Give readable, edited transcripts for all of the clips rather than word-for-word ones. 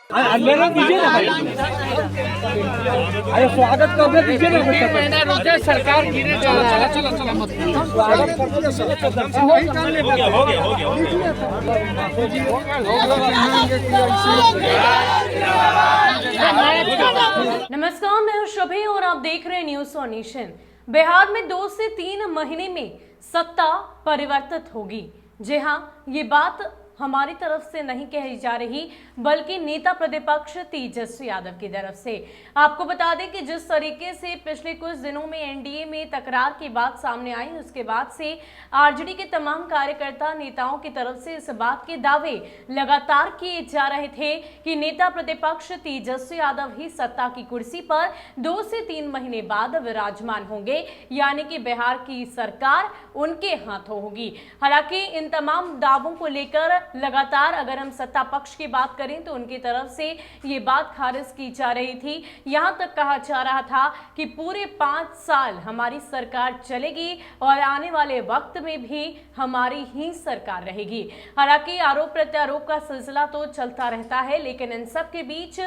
अंदर दीजिए ना भाई, अरे स्वागत करने दीजिए ना। मैंने रोजे सरकार गिरे जा रहा है। चलो चलो मत स्वागत करने नमस्कार, मैं हूं शुभी और आप देख रहे हैं न्यूज ऑन नेशन। बिहार में 2 से 3 महीने में सत्ता परिवर्तित होगी। जी हां, ये बात हमारी तरफ से नहीं कही जा रही बल्कि नेता प्रतिपक्ष तेजस्वी यादव की तरफ से। आपको बता दें कि जिस तरीके से पिछले कुछ दिनों में एनडीए में तकरार की बात सामने आई, उसके बाद से आरजेडी के तमाम कार्यकर्ता नेताओं की तरफ से इस बात के दावे लगातार किए जा रहे थे कि नेता प्रतिपक्ष तेजस्वी यादव ही सत्ता की कुर्सी पर 2 से 3 महीने बाद विराजमान होंगे, यानी कि बिहार की सरकार उनके हाथों होगी। हालांकि इन तमाम दावों को लेकर लगातार अगर हम सत्ता पक्ष की बात करें तो उनकी तरफ से ये बात खारिज की जा रही थी। यहां तक कहा जा रहा था कि पूरे 5 साल हमारी सरकार चलेगी और आने वाले वक्त में भी हमारी ही सरकार रहेगी। हालांकि आरोप प्रत्यारोप का सिलसिला तो चलता रहता है, लेकिन इन सब के बीच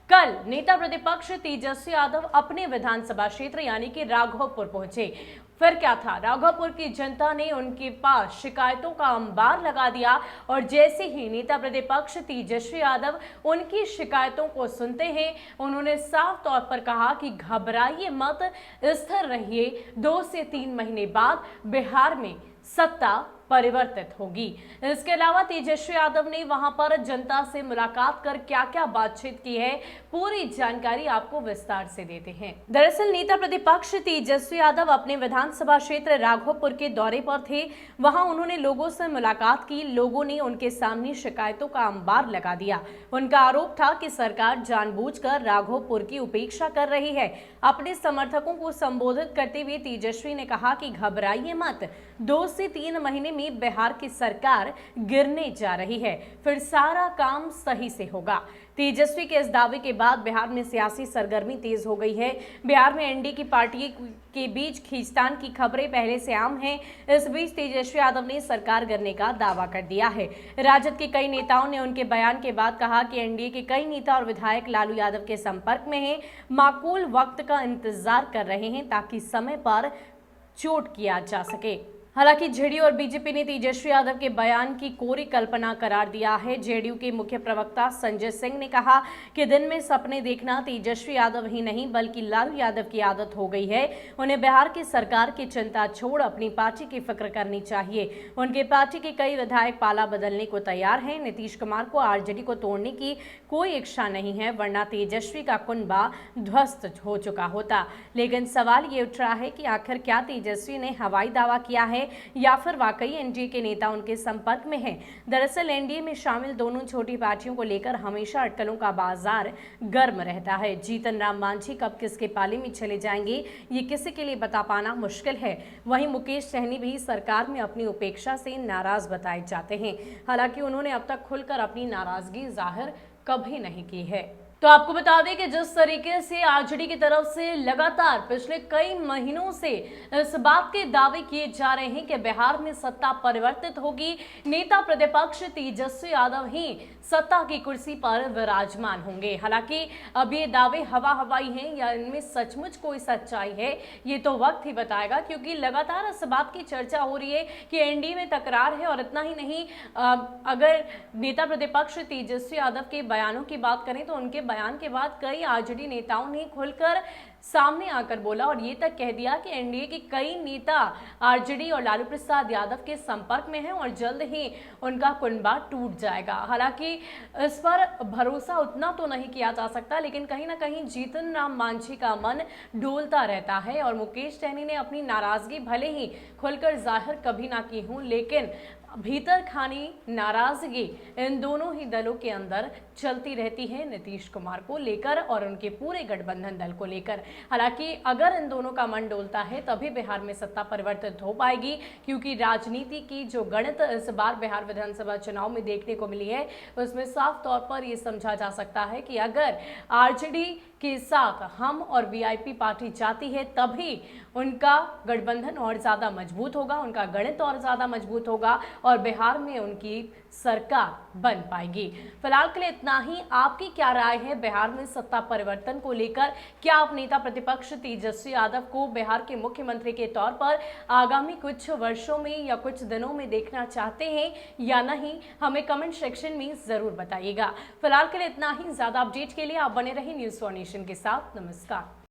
कल नेता प्रतिपक्ष तेजस्वी यादव अपने विधानसभा क्षेत्र यानी कि राघोपुर पहुंचे। फिर क्या था, राघोपुर की जनता ने उनके पास शिकायतों का अंबार लगा दिया और जैसे ही नेता प्रतिपक्ष तेजस्वी यादव उनकी शिकायतों को सुनते हैं, उन्होंने साफ तौर पर कहा कि घबराइए मत, स्थिर रहिए, 2 से 3 महीने बाद बिहार में सत्ता परिवर्तित होगी। इसके अलावा तेजस्वी यादव ने वहां पर जनता से मुलाकात कर क्या क्या बातचीत की है, पूरी जानकारी आपको विस्तार से देते हैं। दरअसल नेता प्रतिपक्ष तेजस्वी यादव अपने विधानसभा क्षेत्र राघोपुर के दौरे पर थे। वहां उन्होंने लोगों से मुलाकात की। लोगों ने उनके सामने शिकायतों का अंबार लगा दिया। उनका आरोप था कि सरकार जानबूझकर राघोपुर की उपेक्षा कर रही है। अपने समर्थकों को संबोधित करते हुए तेजस्वी ने कहा कि घबराइए मत, 2 से 3 महीने में बिहार की सरकार गिरने जा रही है, फिर सारा काम सही से होगा। तेजस्वी के इस दावे के बाद बिहार में सियासी सरगर्मी तेज हो गई है। बिहार में एनडीए की पार्टी के बीच खींचतान की खबरें पहले से आम हैं। इस बीच तेजस्वी यादव ने सरकार गिरने का दावा कर दिया है। राजद के कई नेताओं ने उनके बयान के बाद कहा कि एनडीए के कई नेता और विधायक लालू यादव के संपर्क में हैं, माकूल वक्त का इंतजार कर रहे हैं ताकि समय पर चोट किया जा सके। हालांकि जेडीयू और बीजेपी ने तेजस्वी यादव के बयान की कोरी कल्पना करार दिया है। जेडीयू के मुख्य प्रवक्ता संजय सिंह ने कहा कि दिन में सपने देखना तेजस्वी यादव ही नहीं बल्कि लालू यादव की आदत हो गई है। उन्हें बिहार की सरकार की चिंता छोड़ अपनी पार्टी की फिक्र करनी चाहिए। उनके पार्टी के कई विधायक पाला बदलने को तैयार हैं। नीतीश कुमार को आरजेडी को तोड़ने की कोई इच्छा नहीं है, वरना तेजस्वी का कुनबा ध्वस्त हो चुका होता। लेकिन सवाल ये उठ रहा है कि आखिर क्या तेजस्वी ने हवाई दावा किया है या फिर वाकई एनडीए के नेता उनके संपर्क में हैं। दरअसल एनडीए में शामिल दोनों छोटी पार्टियों को लेकर हमेशा अटकलों का बाजार गर्म रहता है। जीतन राम मांझी कब किसके पाले में चले जाएंगे, ये किसी के लिए बता पाना मुश्किल है। वहीं मुकेश सहनी भी सरकार में अपनी उपेक्षा से नाराज बताए जाते हैं। हालांकि उन्होंने अब तक खुलकर अपनी नाराजगी जाहिर कभी नहीं की है। तो आपको बता दें कि जिस तरीके से आरजेडी की तरफ से लगातार पिछले कई महीनों से इस बात के दावे किए जा रहे हैं कि बिहार में सत्ता परिवर्तित होगी, नेता प्रतिपक्ष तेजस्वी यादव ही सत्ता की कुर्सी पर विराजमान होंगे। हालांकि अब ये दावे हवा हवाई हैं या इनमें सचमुच कोई सच्चाई है, ये तो वक्त ही बताएगा, क्योंकि लगातार इस बात की चर्चा हो रही है कि एनडीए में तकरार है। और इतना ही नहीं, अगर नेता प्रतिपक्ष तेजस्वी यादव के बयानों की बात करें तो उनके बयान के बाद कई आरजेडी नेताओं ने खुलकर सामने आकर बोला और ये तक कह दिया कि एनडीए के कई नेता आरजेडी और लालू प्रसाद यादव के संपर्क में हैं और जल्द ही उनका कुनबा टूट जाएगा। हालांकि इस पर भरोसा उतना तो नहीं किया जा सकता, लेकिन कहीं ना कहीं जीतन राम मांझी का मन डोलता रहता है और मुकेश सहनी ने अपनी नाराजगी भले ही खुलकर जाहिर कभी ना की हूं, लेकिन भीतर खानी नाराजगी इन दोनों ही दलों के अंदर चलती रहती है, नीतीश कुमार को लेकर और उनके पूरे गठबंधन दल को लेकर। हालांकि अगर इन दोनों का मन डोलता है तभी बिहार में सत्ता परिवर्तित हो पाएगी, क्योंकि राजनीति की जो गणित इस बार बिहार विधानसभा चुनाव में देखने को मिली है उसमें साफ तौर पर यह समझा जा सकता है कि अगर आरजेडी के साथ हम और वीआईपी पार्टी जाती है तभी उनका गठबंधन और ज्यादा मजबूत होगा, उनका गणित और ज्यादा मजबूत होगा और बिहार में उनकी सरकार बन पाएगी। फिलहाल के लिए इतना ही। आपकी क्या राय है बिहार में सत्ता परिवर्तन को लेकर? क्या आप नेता प्रतिपक्ष तेजस्वी यादव को बिहार के मुख्यमंत्री के तौर पर आगामी कुछ वर्षों में या कुछ दिनों में देखना चाहते हैं या नहीं? हमें कमेंट सेक्शन में जरूर बताइएगा। फिलहाल के लिए इतना ही। ज्यादा अपडेट के लिए आप बने रहिए न्यूज़ फॉर नेशन के साथ। नमस्कार।